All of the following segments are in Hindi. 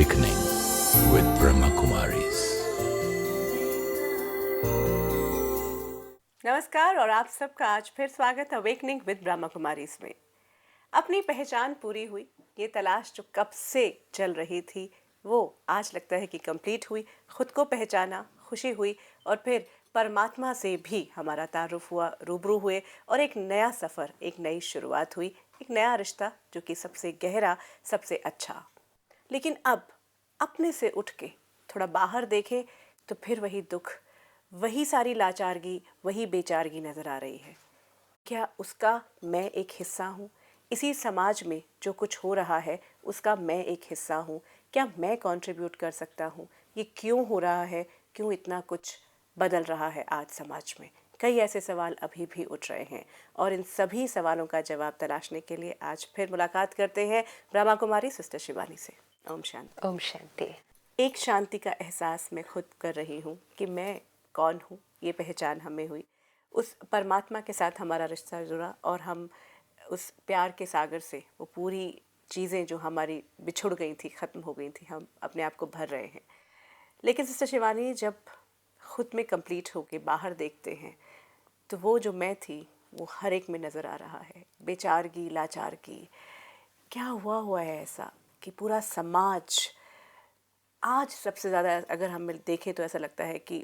Awakening with Brahma Kumaris. नमस्कार और आप सबका आज फिर स्वागत अवेकनिंग विद ब्रह्मा कुमारीज में। अपनी पहचान पूरी हुई, ये तलाश जो कब से चल रही थी वो आज लगता है कि कंप्लीट हुई। खुद को पहचाना, खुशी हुई और फिर परमात्मा से भी हमारा तारुफ हुआ, रूबरू हुए और एक नया सफ़र, एक नई शुरुआत हुई, एक नया रिश्ता जो कि सबसे गहरा, सबसे अच्छा। लेकिन अब अपने से उठ के थोड़ा बाहर देखें तो फिर वही दुख, वही सारी लाचारगी, वही बेचारगी नज़र आ रही है। क्या उसका मैं एक हिस्सा हूँ? इसी समाज में जो कुछ हो रहा है उसका मैं एक हिस्सा हूँ? क्या मैं कंट्रीब्यूट कर सकता हूँ? ये क्यों हो रहा है? क्यों इतना कुछ बदल रहा है आज समाज में? कई ऐसे सवाल अभी भी उठ रहे हैं और इन सभी सवालों का जवाब तलाशने के लिए आज फिर मुलाकात करते हैं ब्रह्मा कुमारी सिस्टर शिवानी से। ओम शांति। ओम शांति। एक शांति का एहसास मैं खुद कर रही हूँ कि मैं कौन हूँ, ये पहचान हमें हुई। उस परमात्मा के साथ हमारा रिश्ता जुड़ा और हम उस प्यार के सागर से वो पूरी चीज़ें जो हमारी बिछुड़ गई थी, ख़त्म हो गई थी, हम अपने आप को भर रहे हैं। लेकिन सिस्टर शिवानी, जब खुद में कंप्लीट होके बाहर देखते हैं तो वो जो मैं थी वो हर एक में नज़र आ रहा है। बेचारगी, लाचारगी, क्या हुआ है ऐसा कि पूरा समाज आज सबसे ज़्यादा अगर हम देखें तो ऐसा लगता है कि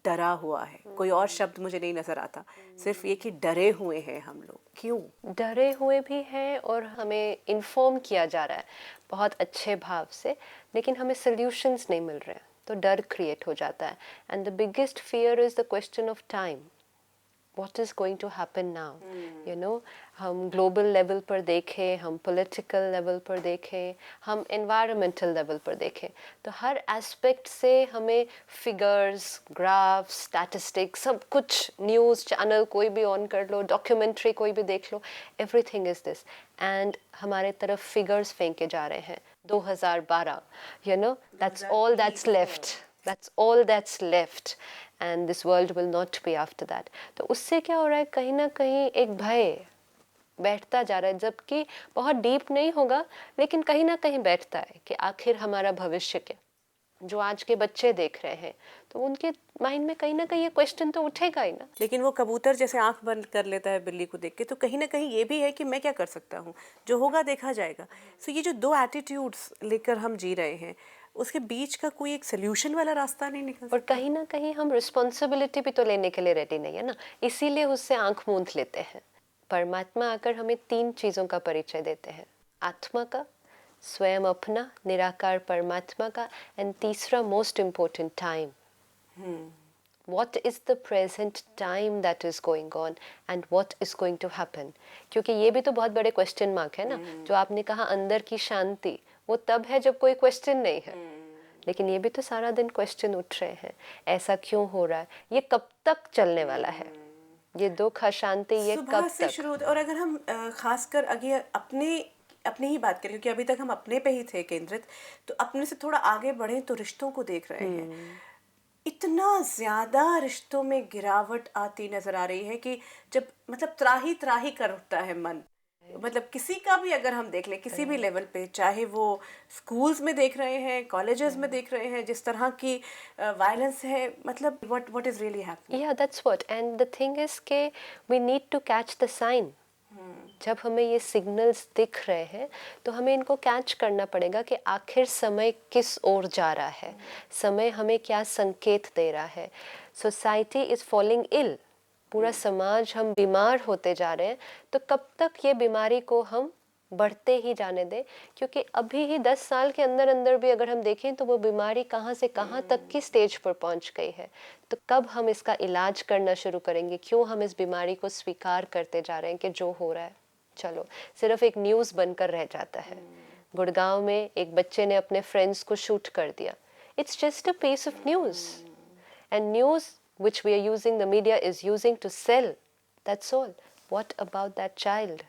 डरा हुआ है। कोई और शब्द मुझे नहीं नज़र आता, सिर्फ ये कि डरे हुए हैं हम लोग। क्यों डरे हुए भी हैं और हमें इन्फॉर्म किया जा रहा है बहुत अच्छे भाव से, लेकिन हमें सॉल्यूशंस नहीं मिल रहे हैं, तो डर क्रिएट हो जाता है। And the biggest fear is the question of time. what is going to happen now? you know, हम ग्लोबल लेवल पर देखें, हम पॉलिटिकल लेवल पर देखें, हम एनवायरमेंटल लेवल पर देखें, तो हर एस्पेक्ट से हमें फिगर्स, ग्राफ्स, स्टैटिस्टिक्स, सब कुछ, न्यूज़ चैनल कोई भी ऑन कर लो, डॉक्यूमेंट्री कोई भी देख लो, एवरीथिंग इज़ दिस। एंड हमारे तरफ फिगर्स फेंके जा रहे हैं 2012, you know, that's all that's left. That's all that's left and this world will not be after that. तो उससे क्या हो रहा है, कहीं ना कहीं एक भय बैठता जा रहा है, जबकि बहुत डीप नहीं होगा लेकिन कहीं ना कहीं बैठता है कि आखिर हमारा भविष्य क्या। जो आज के बच्चे देख रहे हैं तो उनके माइंड में कहीं ना कहीं ये क्वेश्चन तो उठेगा ही ना। लेकिन वो कबूतर जैसे आंख बंद कर लेता है बिल्ली को देख के, तो कहीं ना कहीं ये भी है कि मैं क्या कर सकता हूँ, जो होगा देखा जाएगा। सो ये जो दो एटीट्यूड्स लेकर हम जी रहे हैं, उसके बीच का कोई एक सोल्यूशन वाला रास्ता नहीं निकल और कहीं ना कहीं हम रिस्पॉन्सिबिलिटी भी तो लेने के लिए रेडी नहीं है ना, इसीलिए उससे आंख मूंद लेते हैं। परमात्मा आकर हमें 3 चीज़ों का परिचय देते हैं, आत्मा का, स्वयं अपना, निराकार परमात्मा का, एंड तीसरा most important time. What is the present time that is going on and what is going to happen? क्योंकि ये भी तो बहुत बड़े क्वेश्चन मार्क है ना। जो आपने कहा अंदर की शांति, वो तब है जब कोई क्वेश्चन नहीं है, लेकिन ये भी तो सारा दिन क्वेश्चन उठ रहे हैं, ऐसा क्यों हो रहा है, ये कब तक चलने वाला है, ये दुख, अशांति, ये सुबह कब से तक। शुरू होता। और अगर हम खासकर अगर अपने ही बात करें, क्योंकि अभी तक हम अपने पे ही थे केंद्रित, तो अपने से थोड़ा आगे बढ़े तो रिश्तों को देख रहे हैं। इतना ज़्यादा रिश्तों में गिरावट आती नज़र आ रही है कि जब मतलब त्राही त्राही कर उठता है मन। मतलब किसी का भी अगर हम देख लें, किसी भी लेवल पे, चाहे वो स्कूल्स में देख रहे हैं, कॉलेजेस में देख रहे हैं, जिस तरह की वायलेंस है, मतलब व्हाट इज़ रियली हैपनिंग। या that's what, and the thing is के we need to catch the sign. जब हमें ये सिग्नल्स दिख रहे हैं तो हमें इनको कैच करना पड़ेगा कि आखिर समय किस ओर जा रहा है, समय हमें क्या संकेत दे रहा है। सोसाइटी इज़ फॉलिंग इल, पूरा समाज हम बीमार होते जा रहे हैं, तो कब तक ये बीमारी को हम बढ़ते ही जाने दें? क्योंकि अभी ही 10 साल के अंदर अंदर भी अगर हम देखें तो वो बीमारी कहाँ से कहाँ तक की स्टेज पर पहुँच गई है। तो कब हम इसका इलाज करना शुरू करेंगे? क्यों हम इस बीमारी को स्वीकार करते जा रहे हैं कि जो हो रहा है चलो सिर्फ एक न्यूज़ बनकर रह जाता है। गुड़गांव में एक बच्चे ने अपने फ्रेंड्स को शूट कर दिया। It's just a piece of news, and news which we are using, the media is using to sell, that's all. What about that child?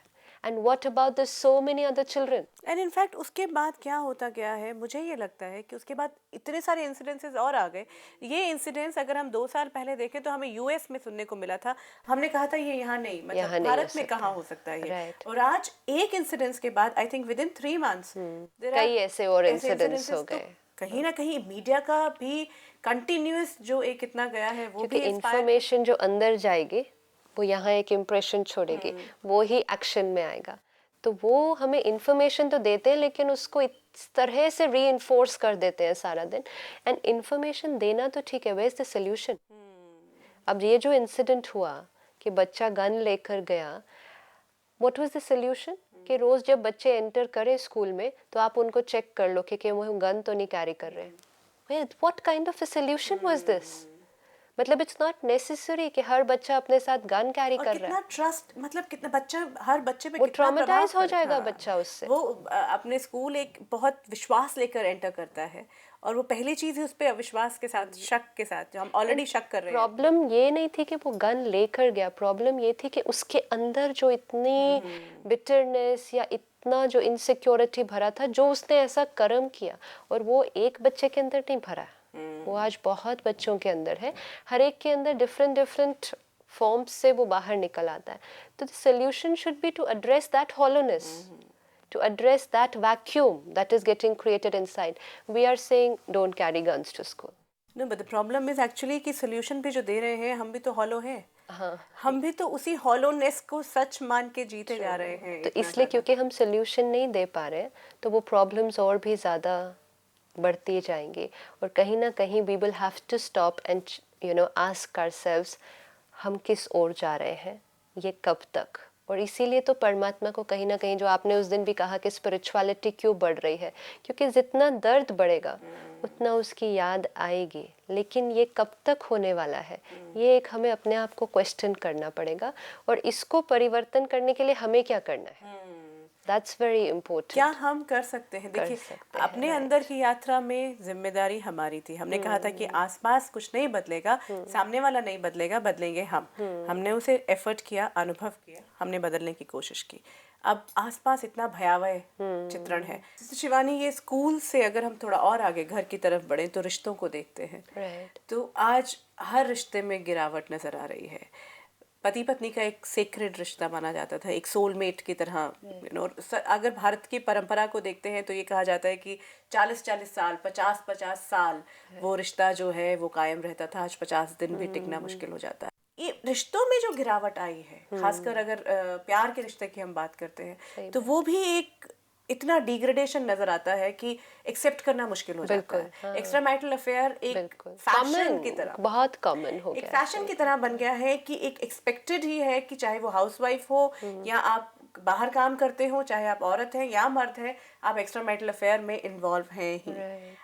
And what about the so many other children? And in fact उसके बाद क्या होता गया है, मुझे ये लगता है कि उसके बाद इतने सारे इंसिडेंसेस और आ गए. ये इंसिडेंट्स अगर हम 2 साल पहले देखें तो हमें यूएस में सुनने को मिला था. हमने कहा था ये यहाँ नहीं, यहाँ मतलब नहीं भारत हो में सकता. कहाँ हो सकता है ये. Right. और आज एक इंसिडेंट्स के बाद I think with in 3 months कई ऐसे और इंसिडेंट्स हो गए. कहीं ना कहीं मीडिया का भी कंटिन्यूअस जो एक इतना गया है वो क्योंकि भी इंफॉर्मेशन जो अंदर जाएगी वो यहाँ एक इम्प्रेशन छोड़ेगी, वो ही एक्शन में आएगा. तो वो हमें इंफॉर्मेशन तो देते हैं लेकिन उसको इस तरह से री कर देते हैं सारा दिन. एंड इंफॉर्मेशन देना तो ठीक है, वेयर इज द सोल्यूशन? अब ये जो इंसिडेंट हुआ कि बच्चा गन लेकर गया, व्हाट वाज द सोल्यूशन? कि रोज जब बच्चे एंटर करें स्कूल में तो आप उनको चेक कर लो कि वो गन तो नहीं कैरी कर रहे. What kind of a solution was this? मतलब इट्स नॉट नेसेसरी कि हर बच्चा अपने साथ गन कैरी कर रहा है. कितना ट्रस्ट, मतलब कितना बच्चा, हर बच्चे पे वो कितना प्रभाव ट्रॉमेटाइज हो पड़ता है. जाएगा बच्चा उससे. वो अपने स्कूल एक बहुत विश्वास लेकर एंटर करता है और वो पहली चीज है उस पे अविश्वास के साथ, शक के साथ, जो हम ऑलरेडी शक कर रहे हैं. प्रॉब्लम ये नहीं थी कि वो गन लेकर गया, प्रॉब्लम ये थी कि उसके अंदर जो इतनी बिटरनेस या इतना जो इनसिक्योरिटी भरा था, जो उसने ऐसा कर्म किया, और वो एक बच्चे के अंदर नहीं भरा, वो आज बहुत बच्चों के अंदर है. हर एक के अंदर डिफरेंट डिफरेंट फॉर्म्स से वो बाहर निकल आता है. तो the solution should be to address that hollowness, to address that vacuum that is getting created inside. We are saying don't carry guns to school. No, but the problem is actually कि solution भी जो दे रहे हैं हम भी तो hollow हैं. हाँ. हम भी तो उसी hollowness को सच मान के जीते जा रहे हैं. तो इसलिए क्योंकि हम solution नहीं दे पा रहे तो वो problems और भी ज़्यादा बढ़ती जाएंगी. और कहीं ना कहीं we will have to stop and ask ourselves हम किस ओर जा रहे हैं, ये कब तक. और इसीलिए तो परमात्मा को कहीं ना कहीं, जो आपने उस दिन भी कहा कि स्पिरिचुअलिटी क्यों बढ़ रही है, क्योंकि जितना दर्द बढ़ेगा उतना उसकी याद आएगी. लेकिन ये कब तक होने वाला है, ये एक हमें अपने आप को क्वेश्चन करना पड़ेगा. और इसको परिवर्तन करने के लिए हमें क्या करना है, दैट्स वेरी इम्पोर्टेंट. क्या हम कर सकते हैं? देखिए, अपने अंदर की यात्रा में जिम्मेदारी हमारी थी. हमने कहा था कि आसपास कुछ नहीं बदलेगा, सामने वाला नहीं बदलेगा, बदलेंगे हम. हमने उसे एफर्ट किया, अनुभव किया, हमने बदलने की कोशिश की. अब आसपास इतना भयावह चित्रण है. शिवानी, ये स्कूल से अगर हम थोड़ा और आगे घर की तरफ बढ़े तो रिश्तों को देखते हैं. तो आज हर रिश्ते में गिरावट नजर आ रही है. पति पत्नी का एक सेक्रेड रिश्ता माना जाता था, एक सोलमेट की तरह. अगर भारत की परंपरा को देखते हैं तो ये कहा जाता है कि 40-40 साल, 50-50 साल वो रिश्ता जो है वो कायम रहता था. आज 50 दिन भी टिकना मुश्किल हो जाता है. ये रिश्तों में जो गिरावट आई है, खासकर अगर प्यार के रिश्ते की हम बात करते हैं, तो वो भी एक इतना डिग्रेडेशन नजर आता है कि एक्सेप्ट करना मुश्किल हो जाता है. हाँ. एक्स्ट्रा मैरिटल अफेयर एक फैशन की तरह, बहुत कॉमन हो गया, एक फैशन की तरह बन गया है कि एक एक्सपेक्टेड ही है कि चाहे वो हाउसवाइफ हो या आप बाहर काम करते हो, चाहे आप औरत हैं या मर्द हैं, आप एक्स्ट्रा मैरिटल अफेयर में इन्वॉल्व हैं ही.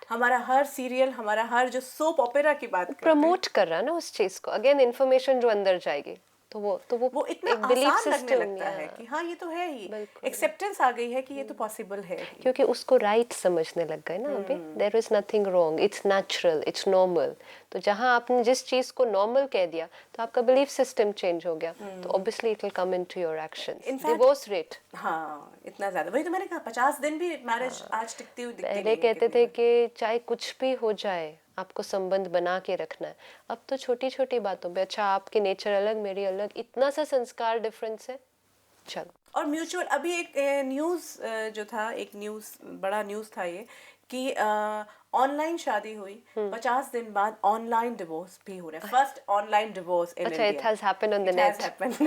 हमारा हर सीरियल, हमारा हर जो सोप ओपेरा की बात प्रमोट कर रहा है ना उस चीज को. अगेन इन्फॉर्मेशन जो अंदर जाएगी तो वो इतना आसान लगने लगता है कि हाँ ये तो है ही. एक्सेप्टेंस आ गई है कि ये तो पॉसिबल है, क्योंकि उसको राइट समझने लग गए ना. अभी there is nothing wrong, it's natural, it's normal. तो जहाँ आपने जिस चीज को नॉर्मल कह दिया तो आपका बिलीफ सिस्टम चेंज हो गया. तो obviously it will come into your actions. Divorce rate, हाँ, इतना ज्यादा. वही तो मैंने कहा, 50 दिन भी मैरिज आज टिकती हुई दिखती नहीं. पहले कहते थे कि चाहे कुछ भी हो जाए आपको संबंध बना के रखना है. अब तो छोटी छोटी बातों पे, अच्छा आपकी नेचर अलग, मेरी अलग, इतना सा संस्कार डिफरेंस है, चलो. और म्यूचुअल, अभी एक न्यूज़ जो था, एक न्यूज़, बड़ा न्यूज़ था ये कि ऑनलाइन शादी हुई, 50 दिन बाद ऑनलाइन डिवोर्स भी हो रहा है. First online divorce in India. It has happened on the net.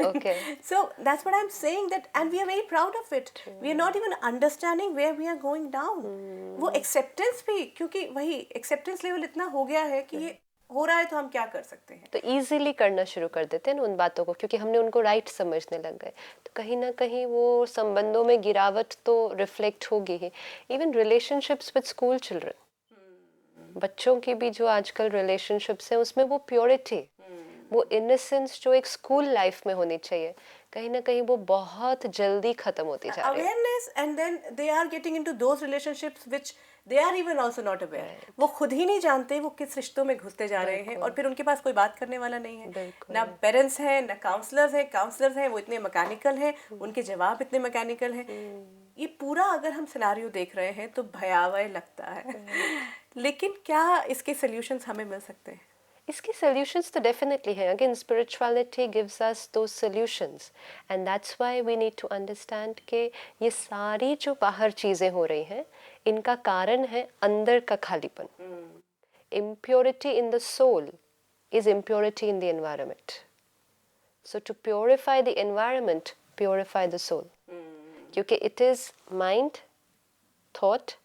Okay. So that's what I'm saying, that and we are very proud of it. We are not even understanding where we are going down. वो एक्सेप्टेंस भी, क्योंकि वही एक्सेप्टेंस लेवल इतना हो गया है कि ये हो रहा है तो हम क्या कर सकते हैं. तो इजीली करना शुरू कर देते हैं ना उन बातों को, क्योंकि हमने उनको राइट समझने लग गए. तो कहीं ना कहीं वो संबंधों में गिरावट तो रिफ्लेक्ट होगी ही. Even relationships with school children, बच्चों की भी जो आजकल रिलेशनशिप्स हैं उसमें वो प्योरिटी, वो इनोसेंस जो एक स्कूल लाइफ में होनी चाहिए, कहीं ना कहीं वो बहुत जल्दी खत्म होती जा रही है। Awareness and then they are getting into those relationships which they are even also not aware. वो खुद ही नहीं जानते वो किस रिश्तों में घुसते जा रहे हैं, और फिर उनके पास कोई बात करने वाला नहीं है। ना पेरेंट्स हैं, ना काउंसलर्स हैं वो इतने मैकेनिकल हैं, उनके जवाब इतने मैकेनिकल हैं। ये पूरा अगर हम सिनेरियो देख रहे हैं तो भयावह लगता है। लेकिन क्या इसके सॉल्यूशंस हमें मिल सकते हैं? इसकी solutions तो definitely है। Again, spirituality gives us those solutions, and that's why we need to understand कि ये सारी जो बाहर चीज़ें हो रही हैं, इनका कारण है अंदर का खालीपन। Impurity in the soul is impurity in the environment. So to purify the environment, purify the soul. क्योंकि it is mind, thought,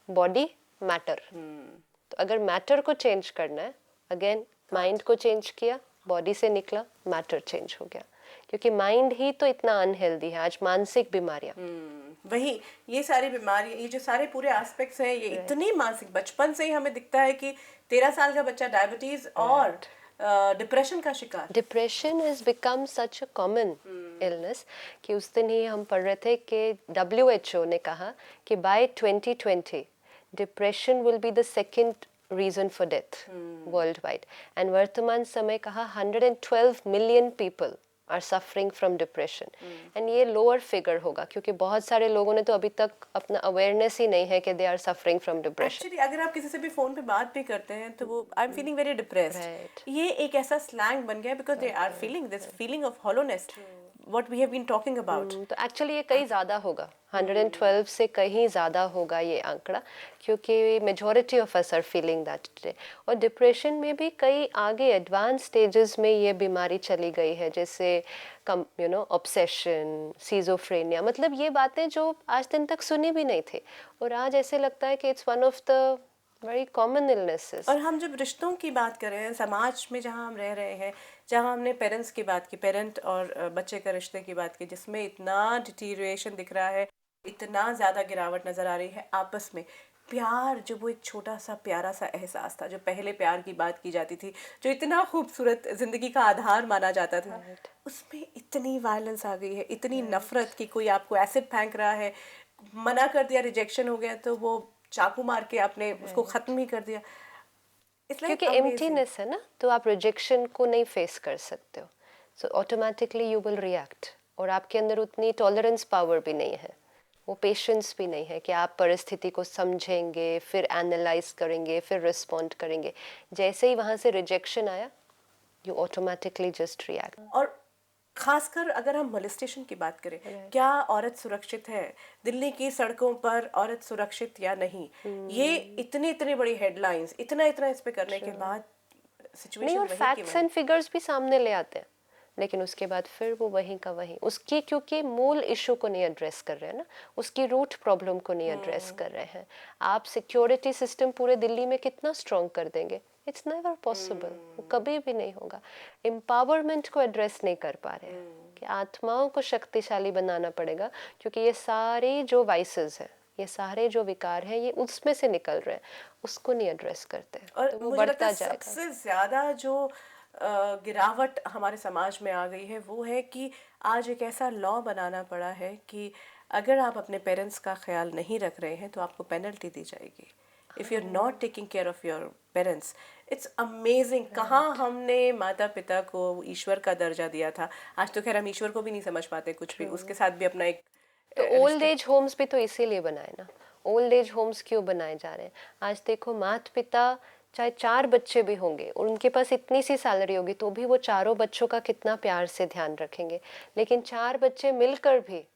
body, matter. तो अगर मैटर को चेंज करना है, अगेन माइंड को चेंज किया, बॉडी से निकला, मैटर चेंज हो गया। क्योंकि माइंड ही तो इतना अनहेल्दी है आज, मानसिक बीमारियां। वही ये सारी बीमारी, ये जो सारे पूरे एस्पेक्ट्स हैं, ये इतनी मानसिक, बचपन से ही हमें दिखता है कि 13 साल का बच्चा डायबिटीज और डिप्रेशन का शिकार। Depression is become such a common illness कि उस दिन ही हम पढ़ रहे थे कि WHO ने कहा कि by 2020 depression will be the second reason for death worldwide, and वर्तमान समय कहा 112 million people are suffering from depression. And ये लोअर फिगर होगा क्योंकि बहुत सारे लोगों ने तो अभी तक अपना अवेयरनेस ही नहीं है कि they are suffering from depression. Actually अगर आप किसी से भी फोन पे बात भी करते हैं तो वो I am feeling very depressed, ये एक ऐसा स्लैंग बन गया because they are feeling this feeling of hollowness what we have been talking about। तो एक्चुअली ये कहीं ज़्यादा होगा, 112 से कहीं ज़्यादा होगा ये आंकड़ा, क्योंकि majority of us are feeling that today. और डिप्रेशन में भी कई आगे एडवांस स्टेजेस में ये बीमारी चली गई है, जैसे ऑब्सेशन, सीजोफ्रेनिया, मतलब ये बातें जो आज दिन तक सुनी भी नहीं थी, और आज ऐसे लगता है कि it's one of the very common illnesses. और हम जब रिश्तों की बात कर रहे हैं, समाज में जहाँ हम रह रहे हैं, जहाँ हमने पेरेंट्स की बात की, पेरेंट और बच्चे का रिश्ते की बात की, जिसमें इतना डिटीरिएशन दिख रहा है, इतना ज़्यादा गिरावट नज़र आ रही है आपस में। प्यार जो वो एक छोटा सा प्यारा सा एहसास था, जो पहले प्यार की बात की जाती थी, जो इतना खूबसूरत ज़िंदगी का आधार माना जाता था, उसमें इतनी वायलेंस आ गई है, इतनी नफरत कि कोई आपको एसिड फेंक रहा है, मना कर दिया, रिजेक्शन हो गया तो वो चाकू मार के आपने उसको ख़त्म ही कर दिया। क्योंकि एम्प्टीनेस है ना, तो आप रिजेक्शन को नहीं फेस कर सकते हो, so automatically you will react, और आपके अंदर उतनी टॉलरेंस पावर भी नहीं है, वो पेशेंस भी नहीं है कि आप परिस्थिति को समझेंगे, फिर एनालाइज करेंगे, फिर रिस्पॉन्ड करेंगे। जैसे ही वहाँ से रिजेक्शन आया, यू ऑटोमेटिकली जस्ट रिएक्ट। और खासकर अगर हम मोलेस्टेशन की बात करें, क्या औरत सुरक्षित है, दिल्ली की सड़कों पर औरत सुरक्षित या नहीं, ये इतनी बड़ी हेडलाइंस, इतना इस पे करने के बाद सिचुएशन नहीं, और फैक्ट्स एंड फिगर्स भी सामने ले आते हैं, लेकिन उसके बाद फिर वो वहीं का वहीं, उसकी क्योंकि मूल इशू को नहीं एड्रेस कर रहे हैं ना, उसकी रूट प्रॉब्लम को नहीं एड्रेस कर रहे हैं। आप सिक्योरिटी सिस्टम पूरे दिल्ली में कितना स्ट्रॉन्ग कर देंगे, इट्स नेवर पॉसिबल, वो कभी भी नहीं होगा। एम्पावरमेंट को एड्रेस नहीं कर पा रहे हैं कि आत्माओं को शक्तिशाली बनाना पड़ेगा, क्योंकि ये सारे जो वाइसेस हैं, ये सारे जो विकार हैं, ये उसमें से निकल रहे हैं, उसको नहीं एड्रेस करते, और तो वो मुझे लगता बढ़ता है जाएगा। सबसे ज़्यादा जो गिरावट हमारे समाज में आ गई है वो है कि आज एक ऐसा लॉ बनाना पड़ा है कि अगर आप अपने पेरेंट्स का ख्याल नहीं रख रहे हैं तो आपको पेनल्टी दी जाएगी। If you are not taking care of your parents, it's amazing कहाँ हमने माता पिता को ईश्वर का दर्जा दिया था। आज तो खैर हम ईश्वर को भी नहीं समझ पाते कुछ भी, उसके साथ भी अपना एक तो ओल्ड एज होम्स भी तो इसीलिए बनाए ना, ओल्ड एज होम्स क्यों बनाए जा रहे हैं? आज देखो, माता पिता चाहे 4 बच्चे भी होंगे और उनके पास इतनी सी सैलरी होगी, तो भी वो चारों बच्चों का कितना प्यार से ध्यान रखेंगे, लेकिन 4 बच्चे मिलकर भी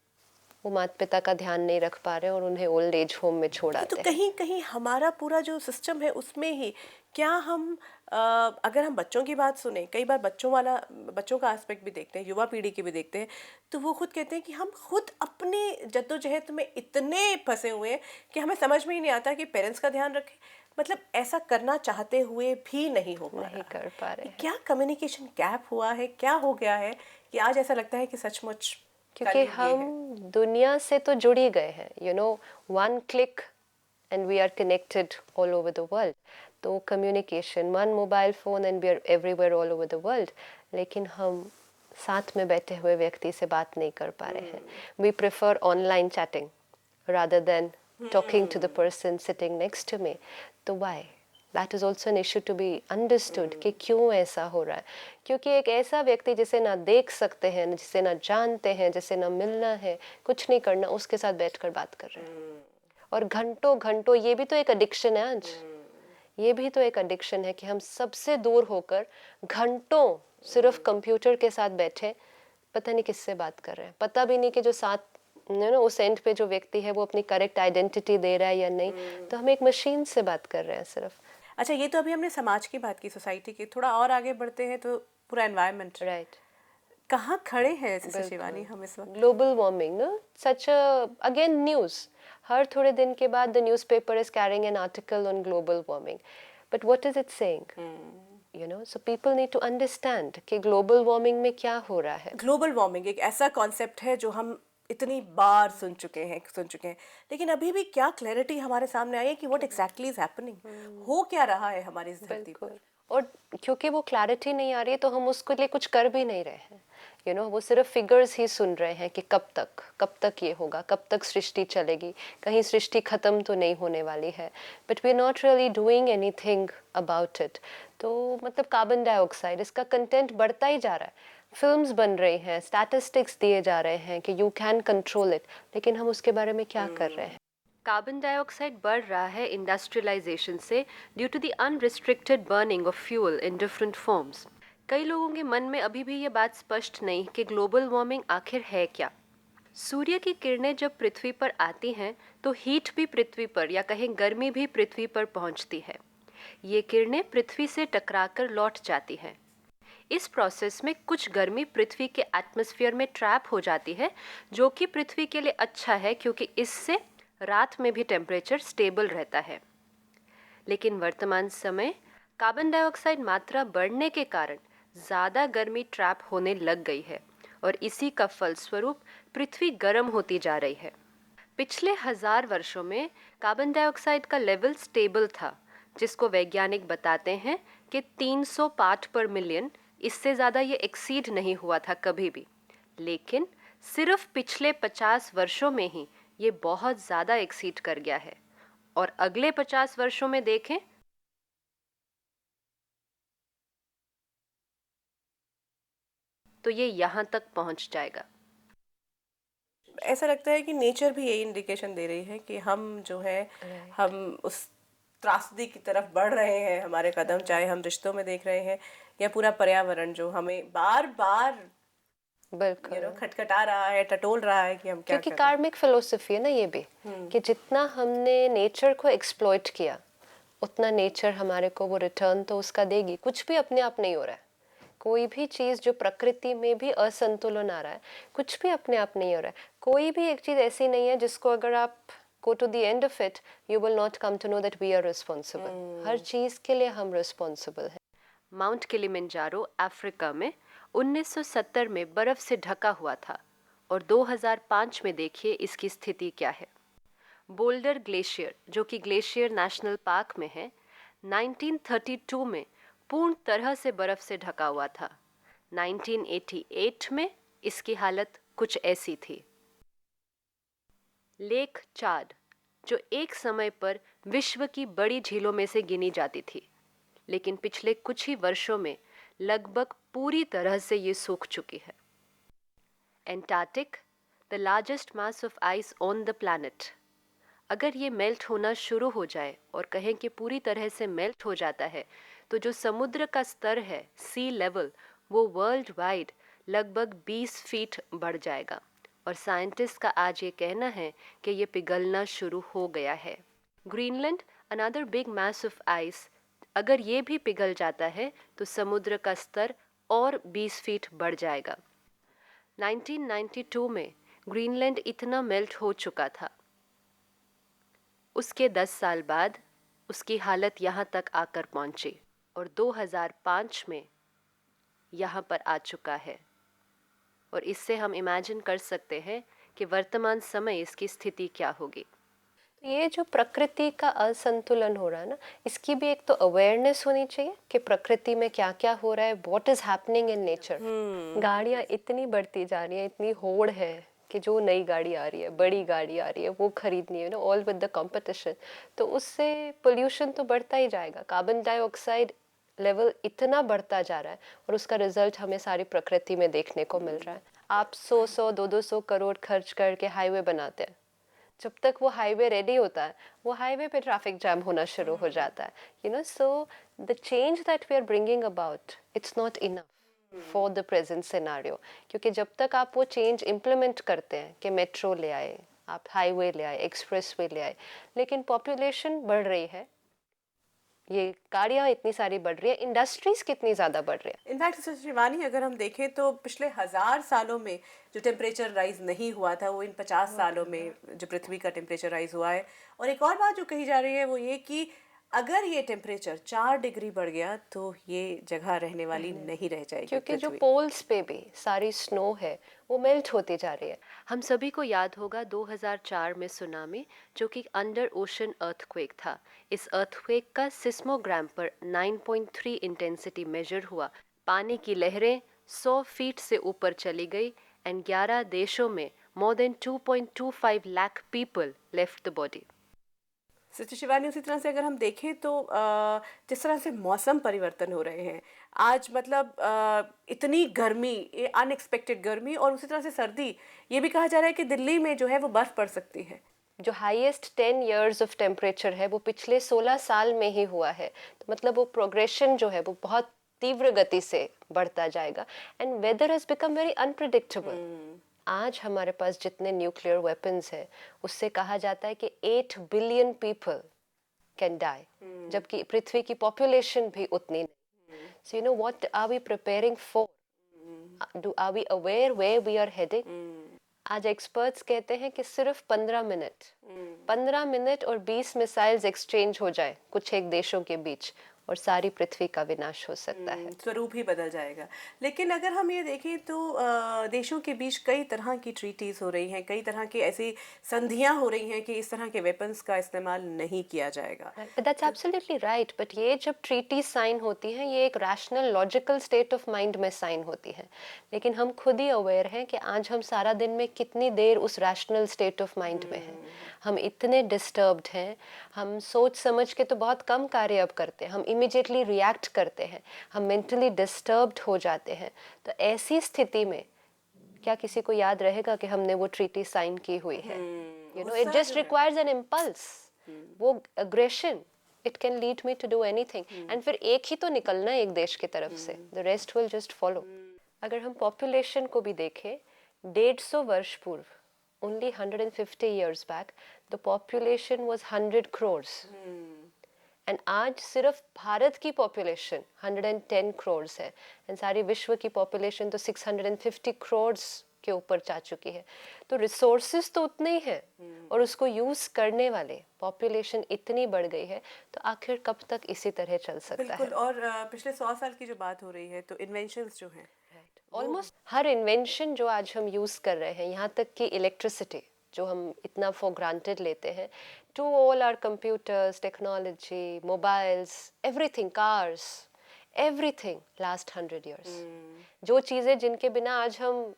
वो माता पिता का ध्यान नहीं रख पा रहे और उन्हें ओल्ड एज होम में छोड़ आते तो हैं। कहीं कहीं हमारा पूरा जो सिस्टम है उसमें ही क्या हम अगर हम बच्चों की बात सुने, कई बार बच्चों का एस्पेक्ट भी देखते हैं, युवा पीढ़ी के भी देखते हैं, तो वो खुद कहते हैं कि हम खुद अपने जद्दोजहद में इतने फंसे हुए हैं कि हमें समझ में ही नहीं आता कि पेरेंट्स का ध्यान रखें। मतलब ऐसा करना चाहते हुए भी नहीं हो पा रहा, नहीं कर पा रहे हैं। क्या कम्युनिकेशन गैप हुआ है, क्या हो गया है कि आज ऐसा लगता है कि सचमुच क्योंकि हम दुनिया से तो जुड़ ही गए हैं, you know, 1 click and we are connected all over the world. तो communication, 1 mobile phone and we are everywhere all over the world. लेकिन हम साथ में बैठे हुए व्यक्ति से बात नहीं कर पा रहे हैं. We prefer online chatting rather than talking to the person sitting next to me. तो why? That is also an issue to be understood कि क्यों ऐसा हो रहा है. क्योंकि एक ऐसा व्यक्ति जिसे ना देख सकते हैं, जिसे ना जानते हैं, जिसे ना मिलना है, कुछ नहीं करना, उसके साथ बैठकर बात कर रहे हैं. और घंटों घंटों, ये भी तो एक एडिक्शन है आज. ये भी तो एक एडिक्शन है कि हम सबसे दूर होकर घंटों सिर्फ कंप्यूटर के साथ बैठे, पता नहीं किससे बात कर रहे हैं, पता भी नहीं कि जो साथ उस एंड पे जो व्यक्ति है वो अपनी करेक्ट आइडेंटिटी दे रहा है या नहीं. तो हम एक मशीन से बात कर रहे हैं सिर्फ. अच्छा, ये तो अभी हमने समाज की बात की, सोसाइटी की. थोड़ा और आगे बढ़ते हैं तो पूरा एनवायरनमेंट, राइट. कहाँ खड़े हैं शिवानी हम इस वक्त? ग्लोबल वार्मिंग ना, सच अगेन न्यूज़, हर थोड़े दिन के बाद the newspaper is carrying an article on global warming. But what is it saying? So people need to understand कि ग्लोबल वार्मिंग में क्या हो रहा है. ग्लोबल वार्मिंग एक ऐसा कॉन्सेप्ट है जो हम इतनी बार सुन चुके हैं, लेकिन अभी भी क्या क्लैरिटी हमारे सामने आई है कि व्हाट एग्जैक्टली इज हैपनिंग, हो क्या रहा है हमारी इस धरती पर. और क्योंकि वो क्लैरिटी नहीं आ रही है तो हम उसके लिए कुछ कर भी नहीं रहे हैं. वो सिर्फ फिगर्स ही सुन रहे हैं कि कब तक ये होगा, कब तक सृष्टि चलेगी, कहीं सृष्टि खत्म तो नहीं होने वाली है. But we are not really doing anything about it. तो मतलब कार्बन डाइऑक्साइड, इसका कंटेंट बढ़ता ही जा रहा है. फिल्म्स बन रही हैं, स्टैटिस्टिक्स दिए जा रहे हैं कि यू कैन कंट्रोल इट, लेकिन हम उसके बारे में क्या कर रहे हैं. कार्बन डाइऑक्साइड बढ़ रहा है इंडस्ट्रियलाइजेशन से, due to the unrestricted burning of fuel in different forms. कई लोगों के मन में अभी भी ये बात स्पष्ट नहीं कि ग्लोबल वार्मिंग आखिर है क्या. सूर्य की किरणें जब पृथ्वी पर आती हैं तो हीट भी पृथ्वी पर, या कहें गर्मी भी पृथ्वी पर पहुंचती है. ये किरणें पृथ्वी से टकराकर लौट जाती हैं. इस प्रोसेस में कुछ गर्मी पृथ्वी के एटमॉस्फेयर में ट्रैप हो जाती है, जो कि पृथ्वी के लिए अच्छा है क्योंकि इससे रात में भी टेम्परेचर स्टेबल रहता है. लेकिन वर्तमान समय कार्बन डाइऑक्साइड मात्रा बढ़ने के कारण ज़्यादा गर्मी ट्रैप होने लग गई है और इसी का फलस्वरूप पृथ्वी गर्म होती जा रही है. पिछले 1000 वर्षों में कार्बन डाइऑक्साइड का लेवल स्टेबल था, जिसको वैज्ञानिक बताते हैं कि 300 पार्ट पर मिलियन, इससे ज़्यादा ये एक्सीड नहीं हुआ था कभी भी. लेकिन सिर्फ पिछले 50 वर्षों में ही ये बहुत ज़्यादा एक्सीड कर गया है. और अगले 50 वर्षों में देखें तो ये यहाँ तक पहुँच जाएगा. ऐसा लगता है कि नेचर भी यही इंडिकेशन दे रही है कि हम जो है हम उस त्रासदी की तरफ बढ़ रहे हैं. हमारे कदम, चाहे हम रिश्तों में देख रहे हैं या पूरा पर्यावरण जो हमें बार बार खटखटा रहा है, टटोल रहा है कि हम क्या. क्योंकि कार्मिक फिलोसफी है ना ये भी, कि जितना हमने नेचर को एक्सप्लॉइट किया उतना नेचर हमारे को वो रिटर्न तो उसका देगी. कुछ भी अपने आप नहीं हो रहा है. कोई भी चीज़ जो प्रकृति में भी असंतुलन आ रहा है, कुछ भी अपने आप नहीं हो रहा है. कोई भी एक चीज़ ऐसी नहीं है जिसको अगर आप go to the end of it, you will not come to know that we are responsible. हर चीज़ के लिए हम responsible हैं. माउंट किलिमंजारो अफ्रीका में 1970 में बर्फ से ढका हुआ था और 2005 में देखिए इसकी स्थिति क्या है. बोल्डर ग्लेशियर, जो कि ग्लेशियर नेशनल पार्क में है, 1932 में पूर्ण तरह से बर्फ से ढका हुआ था. 1988 में इसकी हालत कुछ ऐसी थी. लेक चाड, जो एक समय पर विश्व की बड़ी झीलों में से गिनी जाती थी, लेकिन पिछले कुछ ही वर्षों में लगभग पूरी तरह से ये सूख चुकी है. Antarctic, the largest mass of ice on the planet, अगर ये मेल्ट होना शुरू हो जाए और कहें कि पूरी तरह से मेल्ट हो जाता है, तो जो समुद्र का स्तर है, सी लेवल, वो वर्ल्ड वाइड लगभग 20 फीट बढ़ जाएगा. और साइंटिस्ट का आज ये कहना है कि ये पिघलना शुरू हो गया है. Greenland, another big mass of ice, अगर ये भी पिघल जाता है तो समुद्र का स्तर और 20 फीट बढ़ जाएगा. 1992 में ग्रीनलैंड इतना मेल्ट हो चुका था. उसके 10 साल बाद उसकी हालत यहाँ तक आकर पहुँची और 2005 में यहाँ पर आ चुका है. और इससे हम इमेजिन कर सकते हैं कि वर्तमान समय इसकी स्थिति क्या होगी. ये जो प्रकृति का असंतुलन हो रहा है ना, इसकी भी एक तो अवेयरनेस होनी चाहिए कि प्रकृति में क्या क्या हो रहा है, what is happening in nature. गाड़ियाँ इतनी बढ़ती जा रही हैं, इतनी होड़ है कि जो नई गाड़ी आ रही है, बड़ी गाड़ी आ रही है, वो खरीदनी है ना, ऑल विद द कंपटीशन। तो उससे पोल्यूशन तो बढ़ता ही जाएगा, कार्बन डाइऑक्साइड लेवल इतना बढ़ता जा रहा है, और उसका रिजल्ट हमें सारी प्रकृति में देखने को मिल रहा है। आप 100-200 करोड़ खर्च करके हाईवे बनाते हैं, जब तक वो हाईवे रेडी होता है, वो हाईवे पे ट्रैफिक जैम होना शुरू हो जाता है, you know. So the change that we are bringing about, it's not enough for the present scenario. क्योंकि जब तक आप वो चेंज इम्प्लीमेंट करते हैं कि मेट्रो ले आए, आप हाईवे ले आए, एक्सप्रेसवे ले आए, लेकिन पॉपुलेशन बढ़ रही है, ये गाड़ियाँ इतनी सारी बढ़ रही है, इंडस्ट्रीज कितनी ज़्यादा बढ़ रही है। इनफैक्ट शिवानी, अगर हम देखें तो पिछले 1000 सालों में जो टेम्परेचर राइज नहीं हुआ था, वो इन 50 सालों में जो पृथ्वी का टेम्परेचर राइज हुआ है। और एक और बात जो कही जा रही है वो ये कि अगर ये टेम्परेचर 4 डिग्री बढ़ गया तो ये जगह रहने वाली नहीं रह जाएगी, क्योंकि जो पोल्स पे भी सारी स्नो है वो मेल्ट होती जा रही है। हम सभी को याद होगा 2004 में सुनामी, जो कि अंडर ओशन अर्थक्वेक था। इस अर्थक्वेक का सिस्मोग्राम पर 9.3 इंटेंसिटी मेजर हुआ। पानी की लहरें 100 फीट से ऊपर चली गई एंड 11 देशों में more than 2.25 lakh people left the body. Sister Shivani, उसी तरह से अगर हम देखें तो जिस तरह से मौसम परिवर्तन हो रहे हैं आज, मतलब इतनी गर्मी, ये अनएक्सपेक्टेड गर्मी, और उसी तरह से सर्दी, ये भी कहा जा रहा है कि दिल्ली में जो है वो बर्फ पड़ सकती है। जो हाईएस्ट 10 इयर्स ऑफ टेम्परेचर है वो पिछले 16 साल में ही हुआ है। तो मतलब वो प्रोग्रेशन जो है वो बहुत तीव्र गति से बढ़ता जाएगा, and weather has become very unpredictable. आज हमारे पास जितने न्यूक्लियर वेपन्स है, उससे कहा जाता है कि 8 बिलियन पीपल कैन डाई, जबकि पृथ्वी की पॉपुलेशन भी उतनी नहीं। So you know what are we preparing for? Are we aware where we are heading? आज एक्सपर्ट्स कहते हैं कि सिर्फ 15 मिनट और 20 मिसाइल्स एक्सचेंज हो जाए कुछ एक देशों के बीच, और सारी पृथ्वी का विनाश हो सकता है, स्वरूप ही बदल जाएगा। लेकिन अगर हम ये देखें तो देशों के बीच कई तरह की ट्रीटीज हो रही हैं, कई तरह की ऐसी संधियां हो रही हैं कि इस तरह के वेपन्स का इस्तेमाल नहीं किया जाएगा। दैट्स एब्सोल्युटली राइट, बट ये जब ट्रीटी साइन होती हैं, ये एक rational logical state of mind में साइन होती है। लेकिन हम खुद ही अवेयर हैं कि आज हम सारा दिन में कितनी देर उस रैशनल स्टेट ऑफ माइंड में हैं। हम इतने डिस्टर्ब्ड हैं, हम सोच समझ के तो बहुत कम कार्य अब करते हैं, हम इमीडिएटली रिएक्ट करते हैं, हम मेंटली डिस्टर्ब्ड हो जाते हैं। तो ऐसी स्थिति में क्या किसी को याद रहेगा कि हमने वो ट्रीटी साइन की हुई है? You know, it just requires an impulse, वो aggression, it can lead me to do anything, and फिर एक ही तो निकलना है एक देश की तरफ से, the rest will just follow. अगर हम पॉपुलेशन को भी देखें, 150 वर्ष पूर्व, only 150 years back, the population was 100 crores. And आज सिर्फ भारत की पॉपुलेशन 110 crores है, एंड सारी विश्व की पॉपुलेशन तो 650 crores के ऊपर जा चुकी है। तो रिसोर्सेज तो उतने ही है, और उसको यूज करने वाले पॉपुलेशन इतनी बढ़ गई है, तो आखिर कब तक इसी तरह चल सकता है? बिल्कुल। और पिछले 100 साल की जो बात हो रही है, तो इन्वेंशंस जो हैं, ऑलमोस्ट हर इन्वेंशन जो आज हम यूज कर रहे हैं, यहाँ तक कि इलेक्ट्रिसिटी जो हम इतना फॉर ग्रांटेड लेते हैं, to all our computers, technology, mobiles, everything, cars, everything last 100 years। जो चीज़ें जिनके बिना आज हम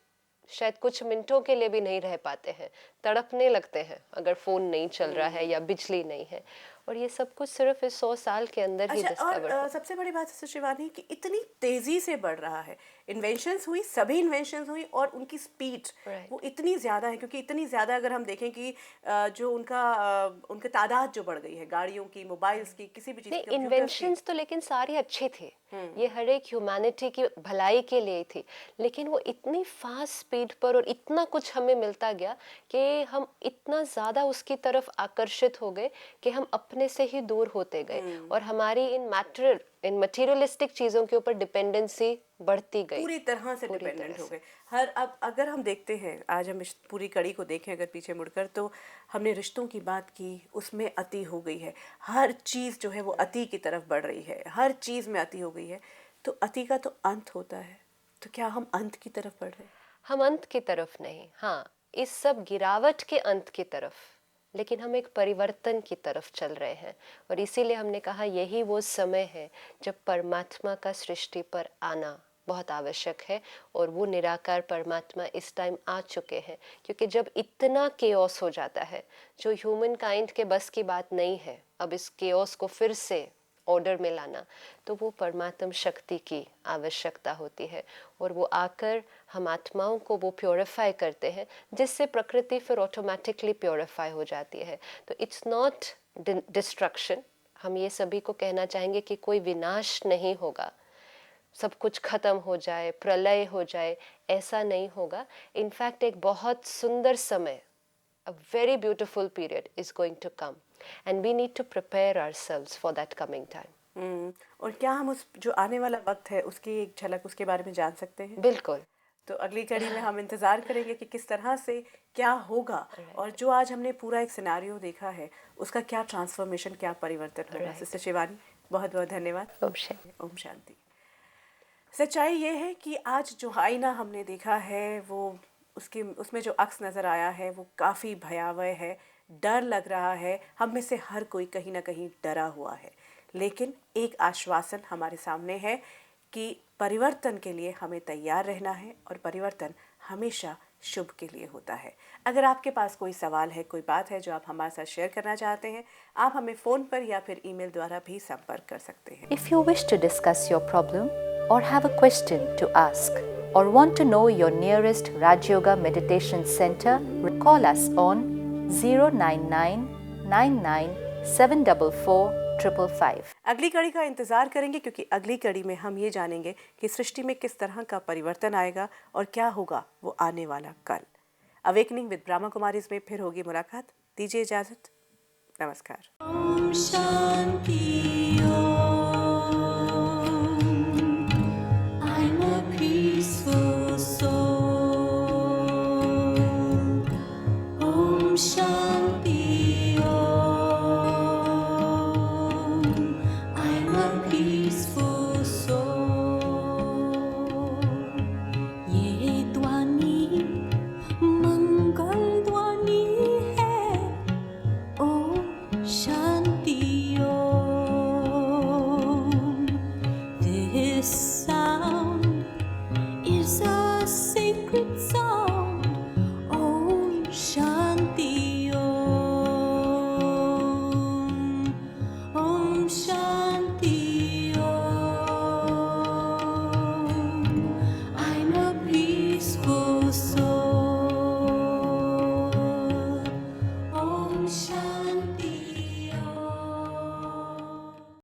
शायद कुछ मिनटों के लिए भी नहीं रह पाते हैं, तड़पने लगते हैं अगर फ़ोन नहीं चल रहा है या बिजली नहीं है, और ये सब कुछ सिर्फ इस 100 साल के अंदर ही डिस्कवर और सबसे बड़ी बात है शिवानी कि इतनी तेजी से बढ़ रहा है। इन्वेंशंस हुई, सभी इन्वेंशंस हुई, और उनकी स्पीड वो इतनी ज़्यादा है, क्योंकि इतनी ज़्यादा अगर हम देखें कि जो उनका तादाद जो बढ़ गई है, गाड़ियों की, मोबाइल्स की, किसी भी चीज़ की, इन्वेंशंस तो लेकिन सारी अच्छी थी, ये हर एक ह्यूमैनिटी की भलाई के लिए थी, लेकिन वो इतनी फास्ट स्पीड पर और इतना कुछ हमें मिलता गया कि हम इतना ज़्यादा उसकी तरफ आकर्षित हो गए कि हम अपने से ही दूर होते गए, और हमारी इन मटेरियलिस्टिक चीज़ों के ऊपर डिपेंडेंसी बढ़ती गई, पूरी तरह से डिपेंडेंट हो गए। अब अगर हम देखते हैं, आज हम इस पूरी कड़ी को देखें अगर पीछे मुड़कर, तो हमने रिश्तों की बात की, उसमें अति हो गई है। हर चीज़ जो है वो अति की तरफ बढ़ रही है, हर चीज़ में अति हो गई है। तो अति का तो अंत होता है, तो क्या हम अंत की तरफ बढ़ रहे हैं? हम अंत की तरफ नहीं, हाँ, इस सब गिरावट के अंत की तरफ लेकिन हम एक परिवर्तन की तरफ चल रहे हैं। और इसीलिए हमने कहा यही वो समय है जब परमात्मा का सृष्टि पर आना बहुत आवश्यक है। और वो निराकार परमात्मा इस टाइम आ चुके हैं, क्योंकि जब इतना केओस हो जाता है जो ह्यूमन काइंड के बस की बात नहीं है, अब इस केओस को फिर से ऑर्डर में लाना, तो वो परमात्म शक्ति की आवश्यकता होती है। और वो आकर हम आत्माओं को वो प्योरीफाई करते हैं, जिससे प्रकृति फिर ऑटोमेटिकली प्योरीफाई हो जाती है। तो इट्स नॉट डिस्ट्रक्शन। हम ये सभी को कहना चाहेंगे कि कोई विनाश नहीं होगा, सब कुछ खत्म हो जाए, प्रलय हो जाए, ऐसा नहीं होगा। इनफैक्ट एक बहुत सुंदर समय, a very beautiful period is going to come and we need to prepare ourselves for that coming time. और क्या हम उस जो आने वाला वक्त है उसकी एक झलक उसके बारे में जान सकते हैं? बिल्कुल। तो अगली कड़ी में हम इंतज़ार करेंगे कि किस तरह से क्या होगा, और जो आज हमने पूरा एक सिनेरियो देखा है उसका क्या ट्रांसफॉर्मेशन, क्या परिवर्तन होगा। सिस्टर शिवानी, बहुत बहुत धन्यवाद। ओम शांति। सच्चाई ये है कि आज जो आईना हमने देखा है वो उसमें जो अक्स नज़र आया है वो काफ़ी भयावह है। डर लग रहा है, हम में से हर कोई कहीं ना कहीं डरा हुआ है, लेकिन एक आश्वासन हमारे सामने है कि परिवर्तन के लिए हमें तैयार रहना है, और परिवर्तन हमेशा शुभ के लिए होता है। अगर आपके पास कोई सवाल है, कोई बात है जो आप हमारे साथ शेयर करना चाहते हैं, आप हमें फ़ोन पर या फिर ईमेल द्वारा भी संपर्क कर सकते हैं। If you wish to discuss your problem or have a question to ask or want to know your nearest Raj Yoga Meditation Center, call us on 09999744555. अगली कड़ी का इंतज़ार करेंगे, क्योंकि अगली कड़ी में हम ये जानेंगे कि सृष्टि में किस तरह का परिवर्तन आएगा और क्या होगा वो आने वाला कल। अवेकनिंग विद ब्रह्मा कुमारीज में फिर होगी मुलाकात। दीजिए इजाज़त। नमस्कार। Om Shanti. I'm a peaceful soul. Om Shanti Om. I'm a peaceful soul. ये ध्वनि मंगल ध्वनि है। Om Shanti Om. This sound is a sacred sound. Om Shanti Om. Om Shanti Om. I'm a peaceful soul. Om Shanti.